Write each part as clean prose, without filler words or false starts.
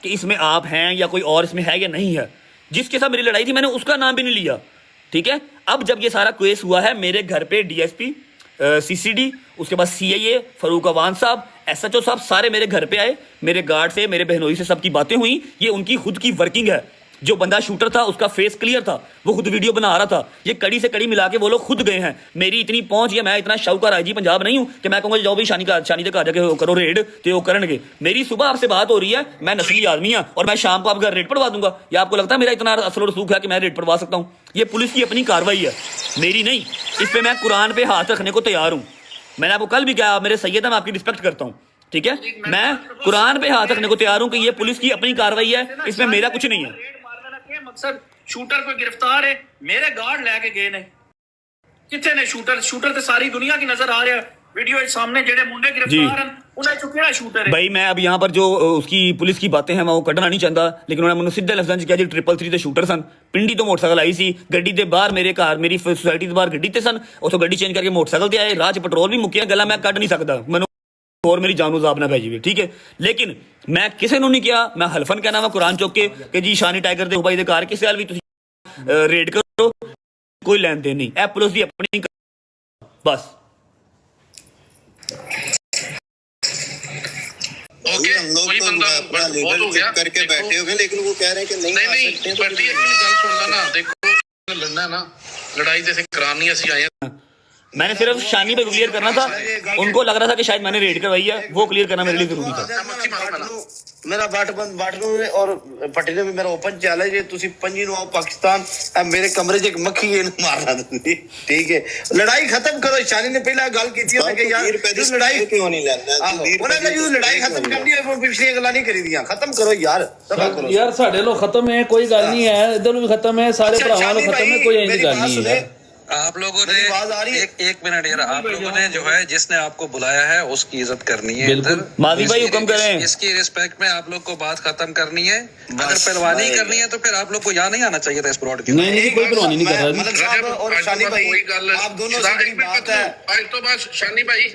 कि इसमें आप हैं या कोई और इसमें है या नहीं है। जिसके साथ मेरी लड़ाई थी मैंने उसका नाम भी नहीं लिया, ठीक है। अब जब ये सारा केस हुआ है, मेरे घर पे डीएसपी, सीसीडी, उसके बाद सीआईए, फरूक अवान साहब, एसएचओ साहब सारे मेरे घर पे आए, मेरे गार्ड से, मेरे बहनोई से सबकी बातें हुई। ये उनकी खुद की वर्किंग है। जो बंदा शूटर था उसका फेस क्लियर था, वो खुद वीडियो बना रहा था। ये कड़ी से कड़ी मिला के वो लोग खुद गए हैं। मेरी इतनी पहुंच या मैं इतना शाहूकार आईजी पंजाब नहीं हूं कि मैं कहूंगा जाओ भाई शानी तक आ जाके करो रेड, तो वो करेंगे। मेरी सुबह आपसे बात हो रही है, मैं नस्ली आदमी हूं और मैं शाम को आपका रेड पड़वा दूंगा। या आपको लगता है मेरा इतना असल रसूख है कि मैं रेड पड़वा सकता हूं? ये पुलिस की अपनी कार्रवाई है, मेरी नहीं। इस पर मैं कुरान पे हाथ रखने को तैयार हूं। मैंने आपको कल भी कहा, आप मेरे सैयद हैं, मैं आपकी रिस्पेक्ट करता हूं, ठीक है। मैं कुरान पे हाथ रखने को तैयार हूं कि ये पुलिस की अपनी कार्रवाई है, इसमें मेरा कुछ नहीं है। मकसद शूटर को गिरफ्तार है, मेरे गार्ड लेके गए ने कितने ने शूटर ते सारी दुनिया की नजर आ रहा है। वीडियो सामने जेडे मुंडे गिरफ्तार हैं उन्हें चुकेड़ा शूटर है भाई। मैं अब यहाँ पर जो उसकी पुलिस की बातें हैं मैं वो कढ़ना नहीं चाहता, लेकिन उन्होंने मैंने सीधे लफ्ज़ां च कहा जी 333 ते शूटर सन। पिंडी तो मोटरसाइकिल आई सी, गड्डी दे बाहर मेरे घर मेरी सोसाइटी दे बाहर गड्डी ते सन, उतों गड्डी चेंज करके मोटरसाइकिल ते आए। राह च पेट्रोल भी मुक्किया, गला मैं कढ़ नहीं सकता, मैं और मेरी जानू ज़ाब ना पै जाए, ठीक है। लेकिन मैं किसी ने नहीं किया, मैं हल्फन कहना वा कुरान चुक के कि जी शानी टाइगर दे भाई दे घर किसी हाल भी तुसीं रेड करो, कोई लेन देन नहीं। ए पुलिस दी अपनी बस। ओके, कोई बंदा बहुत हो गया करके बैठे हो गए, लेकिन वो कह रहे हैं कि नहीं पड़ती है। गल सुन ला ना, देखो लड़ना ना, लड़ाई जैसे करानी ऐसी आए हैं। मैंने सिर्फ शानी पे क्लियर करना था, उनको लग रहा था कि शायद मैंने रेड करवाई है, वो क्लियर करना मेरे लिए जरूरी था। मेरा बाटनू और पट्टी ने भी मेरा ओपन चैलेंज है, तुसी पंजी नु आओ पाकिस्तान, अब मेरे कमरे च एक मक्खी है मारना तुसी, ठीक है। लड़ाई खत्म करो। शानी ने पहला गल की थी कि यार लड़ाई क्यों नहीं लड़ना, उन्होंने कहा जो लड़ाई खत्म करनी है वो पिछली गल्लां नहीं करी दियां, खत्म करो यार, दफा करो यार। साडे लो खत्म है, कोई गल नहीं है, इधर भी खत्म है, सारे भरावां लो खत्म है, कोई ऐसी गल नहीं है। आप लोगों ने एक मिनट यार, आप लोगों ने जो है जिसने आपको बुलाया है उसकी इज्जत करनी है। माजी भाई हुक्म करें, इसकी रिस्पेक्ट में आप लोग को बात खत्म करनी है। अगर पहलवानी करनी है तो फिर आप लोग को यहाँ नहीं आना चाहिए था इस ब्रॉड के। नहीं कोई पहलवानी नहीं कर रहा। और शानी भाई आप दोनों से बड़ी बात है आज तो बस शानी भाई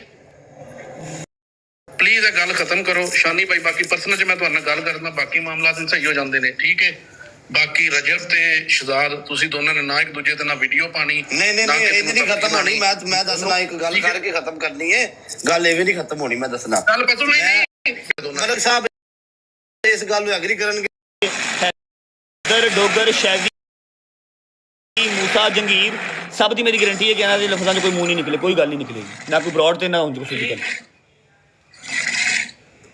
प्लीज गल खत्म करो। शानी भाई बाकी पर्सनल च मैं तुहाडे नाल गल करना, बाकी मामला सही हो जाते हैं, ठीक है। बाकी रजब ते शहजाद तुसी दोनों ने ना एक दूजे ते ना वीडियो पानी नहीं इतनी खत्म होनी। मैं दसना एक गल करके खत्म करनी है, गल एवे नहीं खत्म होनी। मैं दसना गल पता नहीं मलक साहब इस गल में एग्री करनगे। हैदर डोगर शैवी मूसा जंगीर सब दी मेरी गारंटी है कि इन्हां दे लफ्ज़ां च कोई मुंह नहीं निकले, कोई गल नहीं निकलेगी, ना कोई ब्रॉड ते ना उंज कोई फिजिकल।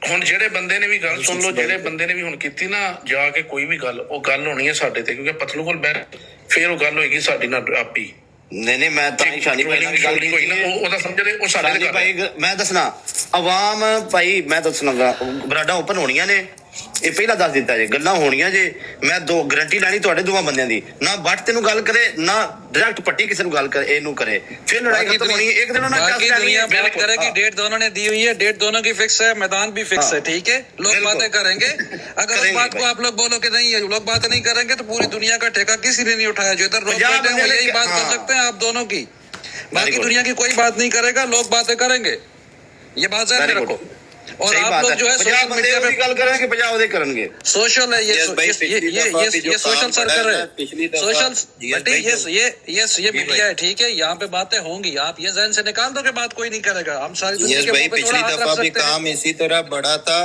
ਹੁਣ ਜਿਹੜੇ ਬੰਦੇ ਨੇ ਵੀ ਗੱਲ ਸੁਣ ਲਓ, ਜਿਹੜੇ ਬੰਦੇ ਨੇ ਵੀ ਹੁਣ ਕੀਤੀ ਨਾ ਜਾ ਕੇ ਕੋਈ ਵੀ ਗੱਲ, ਉਹ ਗੱਲ ਹੋਣੀ ਹੈ ਸਾਡੇ ਤੇ, ਕਿਉਂਕਿ ਪਤਲੂ ਕੋਲ ਬੈਠ ਫਿਰ ਉਹ ਗੱਲ ਹੋਏਗੀ ਸਾਡੀ ਨਾਲ ਆਪੀ। नहीं मैं तो शानी भाई ਨਾਲ ਗੱਲ ਕੋਈ ਨਾ ਉਹਦਾ ਸਮਝਦੇ ਉਹ ਸਾਡੇ ਦੇ ਭਾਈ। ਮੈਂ ਦੱਸਣਾ ਆਵਾਮ ਭਾਈ, ਮੈਂ ਦੱਸਣਾਗਾ ਬਰਾਡਾ ਓਪਨ ਹੋਣੀਆਂ ਨੇ, ਇਹ ਪਹਿਲਾਂ ਦੱਸ ਦਿੱਤਾ ਜੇ ਗੱਲਾਂ ਹੋਣੀਆਂ ਜੇ। ਮੈਂ ਦੋ ਗਾਰੰਟੀ ਲੈਣੀ ਤੁਹਾਡੇ ਦੋਵਾਂ ਬੰਦਿਆਂ ਦੀ, ਨਾ ਬੱਟ ਤੈਨੂੰ ਗੱਲ ਕਰੇ ਨਾ डायरेक्ट पट्टी किसी को गल करे, ਇਹਨੂੰ करे, फिर लड़ाई खत्म होनी है। एक दिन उन्होंने बाकी दुनिया बात करेगी, डेट दोनों ने दी हुई है, डेट दोनों की फिक्स है, मैदान भी फिक्स है, ठीक है। लोग बातें करेंगे, अगर उस बात को आप लोग बोलो कि नहीं है, लोग बातें नहीं करेंगे तो पूरी दुनिया का ठेका किसी ने नहीं उठाया। जो इधर लोग बैठे हैं यही बात कर सकते हैं आप दोनों की, बाकी दुनिया की कोई बात नहीं करेगा, लोग बातें करेंगे, ये बात ध्यान में रखो। और आप लोग जो है सोशल मीडिया पे गल करेंगे, 50 ਉਹਦੇ ਕਰਨਗੇ। सोशल है ये सोशल सर्कल है, सोशल ये मीडिया है, ठीक है। यहाँ पे बातें होंगी, आप ये ज़हन से निकाल दो कि बात कोई नहीं करेगा। हम सारी दुनिया के मुंह पे थोड़ा हाथ रख सकते हैं। पिछली दफा भी काम इसी तरह बढ़ा था,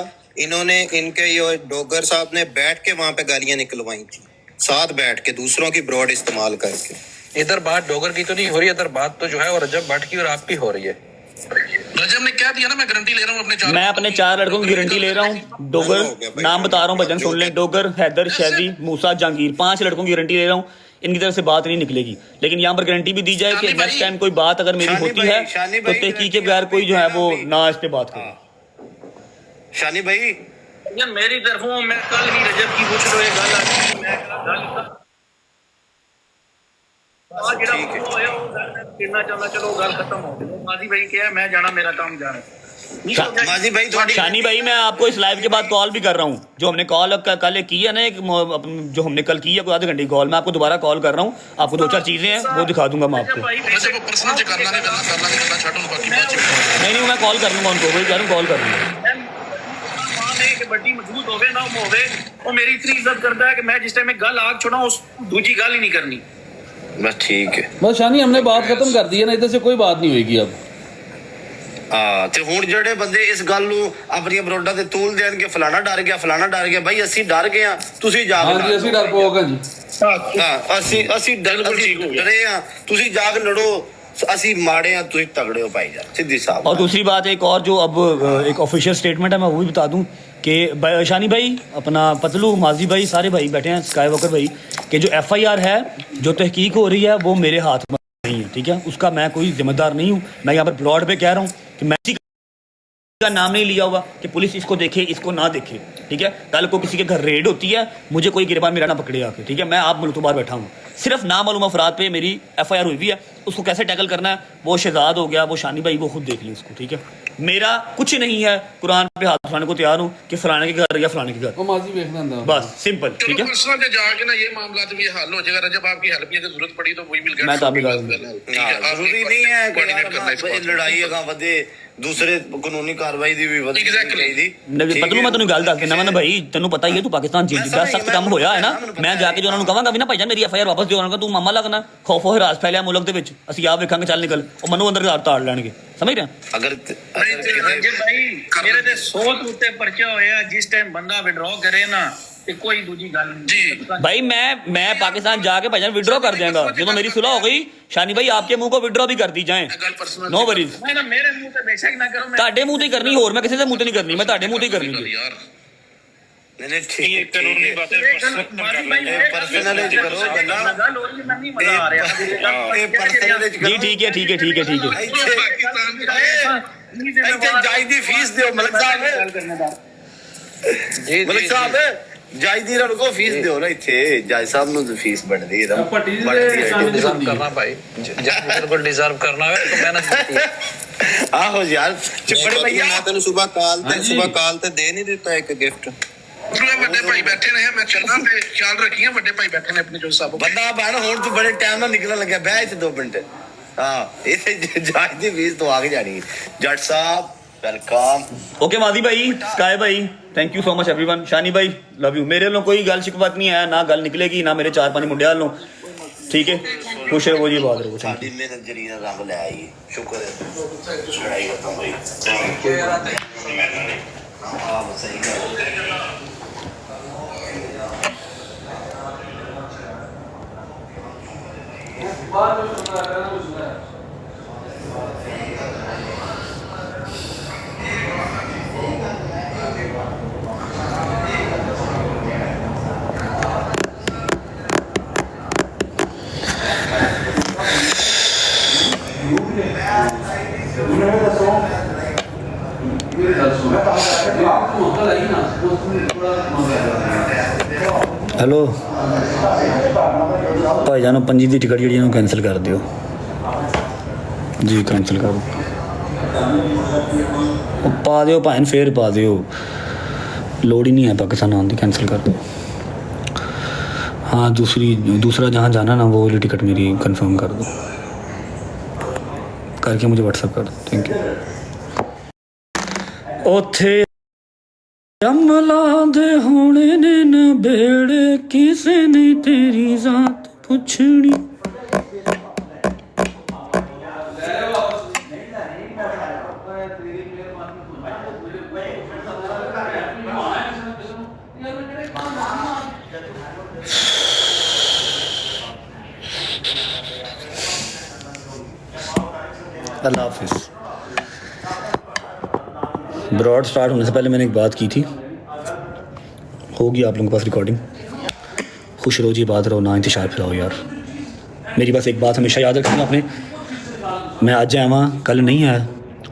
इन्होंने इनके ये डोगर साहब ने बैठ के वहाँ पे गालियां निकलवाई थी, साथ बैठ के दूसरों की ब्रॉड इस्तेमाल करके। इधर बात डोगर की तो नहीं हो रही, इधर बात तो जो है और रजब भट्ट की और आपकी हो रही है। रजब ने क्या दिया ना, मैं गारंटी ले रहा हूँ अपने मैं अपने 4 लड़कों की गारंटी ले रहा हूँ। डोगर नाम बता रहा हूँ, भजन सुन लें, डोगर, हैदर, शैवी, मूसा, जहांगीर, 5 लड़कों की गारंटी ले रहा हूँ। इनकी तरफ से बात नहीं निकलेगी, लेकिन यहाँ पर गारंटी भी दी जाए कि नेक्स्ट टाइम कोई बात अगर मेरी होती है तो तहकीक के बगैर कोई जो है वो ना इस पे बात करे। शानी भाई ये मेरी तरफों मैं कल ही रजब की पूछ लो, ये गल आ मैं आज जेड़ा होया वो कहना चाहता, चलो गल खत्म हो गई। माजी भाई क्या है, मैं जाना, मेरा काम जाना। माजी भाई शानी भाई मैं आपको इस लाइव के बाद कॉल भी कर रहा हूँ, जो हमने कॉल कल की है ना, एक जो हमने कल की है कोई आधे घंटे की कॉल, मैं आपको दोबारा कॉल कर रहा हूँ। आपको 2-4 चीजें हैं वो दिखा दूंगा मैं आपको। नहीं मैं कॉल कर लूंगा उनको, वही कह रहा हूँ, कॉल कर लूंगा। के बड़ी मौजूद होवे ना होवे वो मेरी इतनी इज्जत करता है कि मैं जिस टाइम में गल आग छोड़ा उस दूजी गल ही नहीं करनी। बस ठीक है। बस शानी हमने बात खत्म कर दी है ना, इधर से कोई बात नहीं होगी अब। ਹਾਂ ਤੇ ਹੁਣ ਜਿਹੜੇ ਬੰਦੇ ਇਸ ਗੱਲ ਨੂੰ ਆਪਣੀਆਂ ਬਰੋਡਾਂ ਤੇ ਤੂਲ ਦੇਣਗੇ ਫਲਾਣਾ ਡਰ ਗਿਆ ਫਲਾਣਾ ਡਰ ਗਿਆ, ਭਾਈ ਅਸੀਂ ਡਰ ਗਏ ਆ, ਤੁਸੀਂ ਜਾ ਕੇ ਹਾਂਜੀ ਅਸੀਂ ਡਰਪੋਕ ਹਾਂ ਜੀ। ਹਾਂ ਅਸੀਂ ਡਰੇ ਆ, ਤੁਸੀਂ ਜਾ ਕੇ ਲੜੋ, ਅਸੀਂ ਮਾੜੇ ਆ, ਤੁਸੀਂ ਤਗੜੇ ਹੋ ਭਾਈ ਜਾਨ, सिद्धी साहब। और दूसरी बात एक और जो अब एक ऑफिशियल स्टेटमेंट है मैं वो भी बता दूं कि शानी भाई, अपना पतलू, माजी भाई, सारे भाई बैठे हैं, स्काई वॉकर भाई, कि जो FIR है जो तहकीक हो रही है वो मेरे हाथ में नहीं है, ठीक है, उसका मैं कोई जिम्मेदार नहीं हूँ। मैं यहाँ पर ब्लॉड पे कह रहा हूँ कि मैं किसी का नाम नहीं लिया होगा कि पुलिस इसको देखे इसको ना देखे, ठीक है। कल को किसी के घर रेड होती है, मुझे कोई गिरबान मेरा ना पकड़े आके, ठीक है। मैं आप मुल्क बाहर बैठा हूँ, सिर्फ नामालूम अफराद पे मेरी FIR हुई हुई है, उसको कैसे टैकल करना है वो शहजाद हो गया, वो शानी भाई, वो खुद देख लें उसको, ठीक है। मेरा कुछ नहीं है, कुरान पे हाथ उठाने को तैयार हूँ कि फलाने के घर या फलाने के घर, ਉਹ ਮਾਜ਼ੀ ਵੇਖਦਾ ਹੁੰਦਾ बस सिंपल, ठीक है। पर्सनल पे जाके ना ये मामला भी हल हो जाएगा। जब आपकी हेल्प की जरूरत पड़ी तो वही मिल गया। मैं तो आपकी बात ਜ਼ਰੂਰੀ ਨਹੀਂ ਹੈ ਕਿ ਲੜਾਈ ਅਗਾ ਵਧੇ, ਦੂਸਰੇ ਕਾਨੂੰਨੀ ਕਾਰਵਾਈ ਦੀ ਵੀ ਵਧੀ ਚਾਹੀਦੀ। ਪਤਲੂ ਮੈਂ ਤੈਨੂੰ ਗੱਲ ਦੱਸ ਦਿੰਦਾ ਮੈਂ ਭਾਈ, ਤੈਨੂੰ ਪਤਾ ਹੀ ਹੈ ਤੂੰ ਪਾਕਿਸਤਾਨ ਜੇਲ੍ਹ ਦਾ ਸਖਤ ਕੰਮ ਹੋਇਆ ਹੈ ਨਾ, ਮੈਂ ਜਾ ਕੇ ਜੋ ਉਹਨਾਂ ਨੂੰ ਕਹਾਂਗਾ ਵੀ ਨਾ ਭਾਈ ਜਾਨ ਮੇਰੀ FIR ਵਾਪਸ ਦਿਓ, ਉਹਨਾਂ ਨੂੰ ਤੂੰ ਮਾਮਾ ਲੱਗਣਾ, ਖੌਫੋ ਹਰਾਸ ਫੈਲਿਆ ਮੁਲਕ ਦੇ ਵਿੱਚ, ਅਸੀਂ ਆਪ ਵੇਖਾਂਗੇ, ਚੱਲ ਨਿਕਲ, ਉਹ ਮੈਨੂੰ ਅੰਦਰ ਤਾੜ ਲੈਣਗੇ, ਸਮਝ ਰਿਹਾ। ਅਗਰ रंजित भाई मेरे ते 100 ਤੋਂ ਉੱਤੇ ਪਰਚੇ ਹੋਏ ਆ, ਜਿਸ ਟਾਈਮ ਬੰਦਾ ਵਿਡਰਾਅ ਕਰੇ ਨਾ ਤੇ ਕੋਈ ਦੂਜੀ ਗੱਲ ਨਹੀਂ जी भाई मैं पाकिस्तान जाके भाईजान विड्रॉ कर देगा, जब मेरी सुलह हो गई शानी भाई आपके मुंह को विड्रॉ भी कर दी जाए, गल पर्सनल नो वरीज। ਮੈਂ ਨਾ ਮੇਰੇ ਮੂੰਹ ਤੇ ਬੇਸ਼ੱਕ ਨਾ ਕਰੋ, मैं ਤੁਹਾਡੇ ਮੂੰਹ ਤੇ ਹੀ ਕਰਨੀ, ਹੋਰ ਮੈਂ ਕਿਸੇ ਦੇ ਮੂੰਹ ਤੇ ਨਹੀਂ ਕਰਨੀ, ਮੈਂ ਤੁਹਾਡੇ ਮੂੰਹ ਤੇ ਹੀ ਕਰਨੀ ਹੈ। यार ਨਹੀਂ ਠੀਕ ਕਾਨੂੰਨੀ ਬਾतें पर्सनल करो गल्ला, ਗੱਲ ਹੋ ਰਹੀ ਹੈ, मैं नहीं मजा आ रहा ਇਹ ਪਰਸਨਲ ਚ जी ठीक है ठीक है ठीक है ठीक है। ਇੱਥੇ ਜਾਇਜ਼ ਦੀ ਫੀਸ ਦਿਓ ਮਲਕ ਸਾਹਿਬ, ਮਲਕ ਸਾਹਿਬ ਜਾਇਜ਼ ਦੀ ਇਹਨਾਂ ਨੂੰ ਕੋ ਫੀਸ ਦਿਓ ਨਾ, ਇੱਥੇ ਜਾਇਜ਼ ਸਾਹਿਬ ਨੂੰ ਫੀਸ ਬਣਦੀ ਹੈ, ਪੱਟੀ ਦੀ डिजर्व करना भाई, जब बिल्कुल डिजर्व करना है तो मेहनत करती है। ਆਹੋ ਯਾਰ ਚਿਪੜੇ ਭਈਆ ਮੈਂ ਤੈਨੂੰ ਸਵੇਰ ਕਾਲ ਤੇ ਦੇ ਨਹੀਂ ਦਿੱਤਾ ਇੱਕ ਗਿਫਟ। ਵੱਡੇ ਭਾਈ ਬੈਠੇ ਨੇ, ਮੈਂ ਚੱਲਣਾ ਤੇ ਖਿਆਲ ਰੱਖੀਏ, ਵੱਡੇ ਭਾਈ ਬੈਠੇ ਨੇ ਆਪਣੇ ਜੋ ਸਭ ਬੰਦਾ ਬਣ, ਹੁਣ ਤੂੰ ਬੜੇ ਟਾਈਮ ਨਾਲ ਨਿਕਲਣ ਲੱਗਿਆ, ਬਹਿ ਇੱਥੇ 2 ਮਿੰਟ। ਹਾਂ ਇੱਥੇ ਜਾਇਜ਼ ਦੀ ਫੀਸ ਤੋਂ ਆ ਕੇ ਜਾਣੀ। ਜੱਟ ਸਾਹਿਬ ਵੈਲਕਮ। ओके मादी भाई, स्काई भाई, thank you so much everyone, Shani भाई लव यू। मेरे वालों कोई गल शिकवत नहीं है, ना गल निकलेगी, ना मेरे 4-5 मुंडे वालों, ठीक है। खुश रहो जी, बात रहो। ਸਾਡੀ ਮਿਹਨਤ ਜਰੀ ਦਾ ਰੰਗ ਲੈ ਆਈ, ਸ਼ੁਕਰ ਹੈ ਲੜਾਈ ਖਤਮ ਹੋਈ। ਹਾਂ ਸਹੀ ਗੱਲ। हेलो भाईजान, पंजी की टिकट जी कैंसिल कर दियो जी, कैंसिल कर दो, पा दियो भाई, फिर पा दियो, लोड़ ही नहीं है पाकिस्तान आने की, कैंसिल कर दो। हाँ दूसरा जहाँ जाना ना वो वाली टिकट मेरी कंफर्म कर दो, करके मुझे व्हाट्सएप कर दो, थैंक यू। ओथे अमला दे होने ने न बेड़े, किसे ने तेरी जात पुछनी। अल्लाह हाफिज़। ब्रॉड स्टार्ट होने से पहले मैंने एक बात की थी, होगी आप लोगों के पास रिकॉर्डिंग। खुश रहो जी, बात रहो, ना इंतशार फैलाओ यार। मेरी बस एक बात हमेशा याद रखनी आपने, मैं अज आया वहाँ, कल नहीं आया।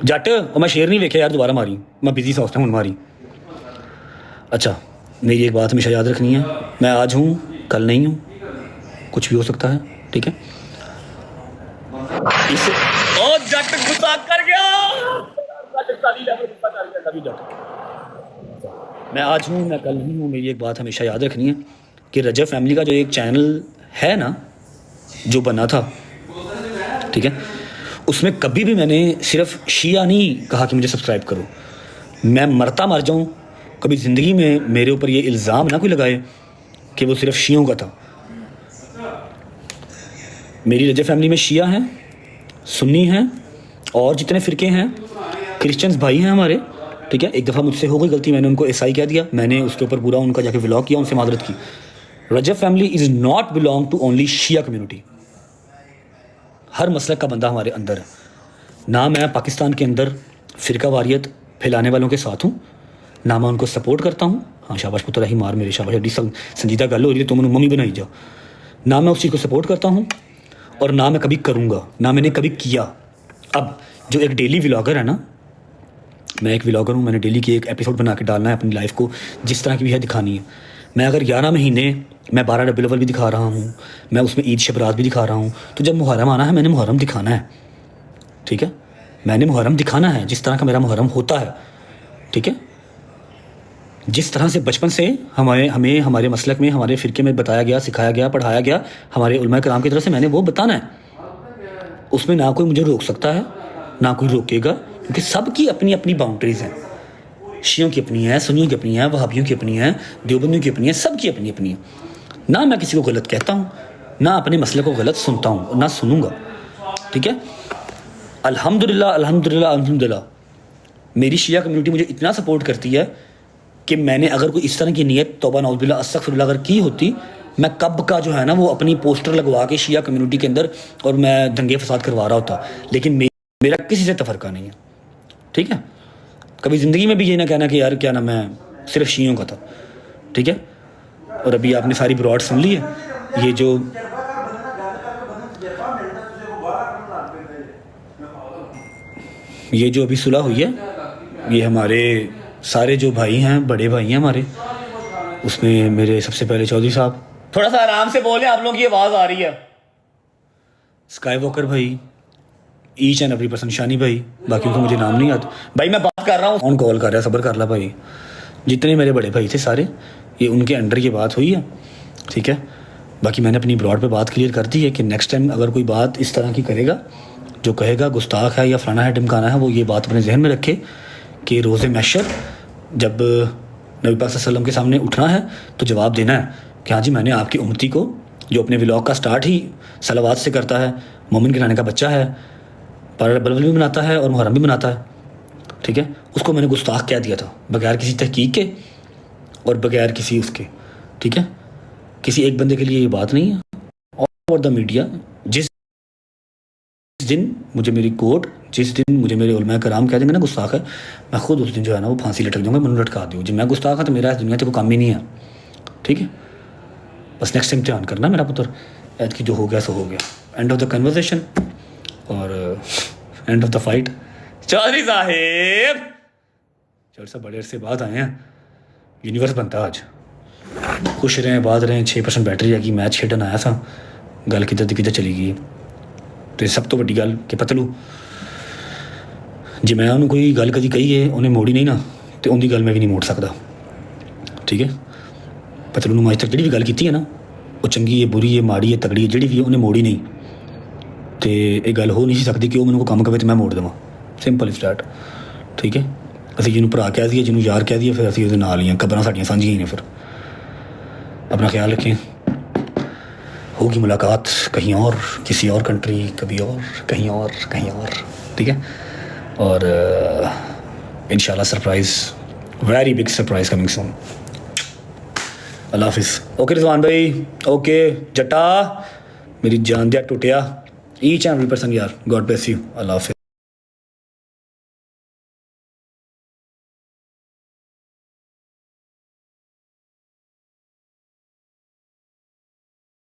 जट और मैं शेर नहीं वेखे यार, दोबारा मारी, मैं बिजी सा उस टाइम मारी। अच्छा मेरी एक बात हमेशा याद रखनी है, मैं आज हूँ कल नहीं हूँ, कुछ भी हो सकता है, ठीक है। ओ जट गुस्सा कर गया, मैं आज हूँ मैं कल नहीं हूँ। मेरी एक बात हमेशा याद रखनी है कि रजब फैमिली का जो एक चैनल है ना, जो बना था, ठीक है, उसमें कभी भी मैंने सिर्फ शिया नहीं कहा कि मुझे सब्सक्राइब करो। मैं मरता मर जाऊँ, कभी ज़िंदगी में मेरे ऊपर ये इल्ज़ाम ना कोई लगाए कि वो सिर्फ शियों का था। मेरी रजब फैमिली में शिया हैं, सुन्नी हैं और जितने फ़िरके हैं, क्रिश्चियंस भाई हैं हमारे, ठीक है। एक दफ़ा मुझसे हो गई गलती, मैंने उनको ईसाई कह दिया, मैंने उसके ऊपर पूरा उनका जाके व्लॉग किया, उनसे मादरत की। Rajab family is not belong to only शिया कम्युनिटी। हर मसलक का बंदा हमारे अंदर है ना। मैं पाकिस्तान के अंदर फ़िरका वारियत फैलाने वालों के साथ हूँ, ना मैं उनको सपोर्ट करता हूँ। हाँ शाबाश पुत्र रही मार मेरे, शाबाश एडी संजीदा गल हो रही है, तुम मम्मी बनाई जाओ। ना मैं उस चीज़ को सपोर्ट करता हूँ और ना मैं कभी करूँगा, ना मैंने कभी किया। अब जो एक डेली व्लॉगर है ना, मैं एक व्लॉगर हूँ, मैंने डेली की एक एपिसोड बना के डालना है अपनी लाइफ को जिस तरह की भी है दिखानी है। मैं अगर 11 महीने मैं 12 रबीउल अव्वल भी दिखा रहा हूँ, मैं उसमें ईद शब रात भी दिखा रहा हूँ, तो जब मुहर्रम आना है मैंने मुहर्रम दिखाना है, ठीक है। मैंने मुहर्रम दिखाना है जिस तरह का मेरा मुहर्रम होता है, ठीक है। जिस तरह से बचपन से हमें हमारे मसलक में, हमारे फ़िरके में बताया गया, सिखाया गया, पढ़ाया गया हमारे उलमा कराम की तरफ से, मैंने वो बताना है। उसमें ना कोई मुझे रोक सकता है ना कोई रोकेगा, क्योंकि सबकी अपनी अपनी बाउंड्रीज़ हैं। शियों की अपनी है, सुन्नियों की अपनी है, वहाबियों की अपनी है, देवबंदियों की अपनी है, सबकी अपनी अपनी है। ना मैं किसी को गलत कहता हूँ, ना अपने मसले को गलत सुनता हूँ, ना सुनूंगा, ठीक है। अल्हम्दुलिल्लाह अल्हम्दुलिल्लाह अल्हम्दुलिल्लाह मेरी शिया कम्युनिटी मुझे इतना सपोर्ट करती है कि मैंने अगर कोई इस तरह की नीयत तौबा नौज़ुबिल्लाह अस्तग़फिरुल्लाह अगर की होती, मैं कब का जो है ना वो अपनी पोस्टर लगवा के शिया कम्युनिटी के अंदर और मैं दंगे फसाद करवा रहा होता। लेकिन मेरा किसी से तफरका नहीं है, ठीक है। कभी ज़िंदगी में भी ये ना कहना कि यार क्या ना मैं सिर्फ शियों का था, ठीक है। और अभी आपने सारी ब्रॉड सुन ली है। ये जो अभी सुलह हुई है, ये हमारे सारे जो भाई हैं, बड़े भाई हैं हमारे, उसमें मेरे सबसे पहले चौधरी साहब, थोड़ा सा आराम से बोले, आप लोगों की आवाज़ आ रही है, स्काई वॉकर भाई, ईच एंड एवरी पर्सन, शानी भाई, बाकियों को मुझे नाम नहीं आता भाई, मैं बात कर रहा हूँ, कौन कॉल कर रहा है, सब्र कर ला भाई। जितने मेरे बड़े भाई थे सारे, ये उनके अंडर ये बात हुई है, ठीक है। बाकी मैंने अपनी ब्रॉड पे बात क्लियर कर दी है कि नेक्स्ट टाइम अगर कोई बात इस तरह की करेगा, जो कहेगा गुस्ताख है या फलाना है ढिमकाना है, वो ये बात अपने जहन में रखे कि रोज़े महशर जब नबी पाक सल्लल्लाहु अलैहि वसल्लम के सामने उठना है तो जवाब देना है कि हाँ जी मैंने आपकी उम्मती को, जो अपने व्लॉग का स्टार्ट ही सलावात से करता है, मोमिन गिराने का बच्चा है, बलवल भी बनाता है और मुहर्रम भी बनाता है, ठीक है, उसको मैंने गुस्ताख कह दिया था बगैर किसी तहकीक के और बगैर किसी उसके, ठीक है। किसी एक बंदे के लिए ये बात नहीं है। और द मीडिया, जिस दिन मुझे मेरी कोर्ट, जिस दिन मुझे मेरे उलमा कराम कह देंगे ना गुस्ताख है, मैं खुद उस दिन जो है ना वो फांसी लटक जाऊँगा, मैंने लटका दूँ जी मैं गुस्ताख है तो मेरा इस दुनिया से कोई काम ही नहीं है, ठीक है। बस नेक्स्ट टाइम ध्यान करना मेरा पुत्र, ऐद की जो हो गया सो हो गया। एंड ऑफ द कन्वर्सेशन और एंड ऑफ द फाइट। चौधरी साहेब चौधरी साहब बड़े अरसे बाद आए हैं, यूनिवर्स बनता आज, खुश रहें, बात रहें। 6% बैटरी है कि मैच खेडन आया था, गल किधर दी किधर चली गई। तो सब तो वड्डी गल कि पतलू जे मैं उन्होंने कोई गल कभी कही है उन्हें मोड़ी नहीं ना, तो उनकी गल मैं भी नहीं मोड़ सकता, ठीक है। पतलू ने अज तक जी भी गल की है ना, वो चंगी है, बुरी है, माड़ी है, तगड़ी है, जी भी उन्हें मोड़ी नहीं, तो ये गल हो नहीं सकती कि वो मैंने काम करे तो मैं मोड़ देव, सिंपल स्टार्ट, ठीक है। असी जिन्होंने भरा कह दिए, जिन्होंने यार कह दिए, फिर असी उसके नाल ही हैं, कब्रां साडियां सांझियां ही ने। फिर अपना ख्याल रखें, होगी मुलाकात कहीं और, किसी और कंट्री, कभी और, कहीं और, कहीं और, ठीक है। और इंशाल्लाह surprise, very big surprise coming soon. अल्लाह हाफिज़। ओके रिजवान भाई, ओके जट्टा, मेरी जान दिया टुटिया, ईच एंड एवरी पर्सन यार, गॉड ब्लेस यू, अल्लाह हाफिज़।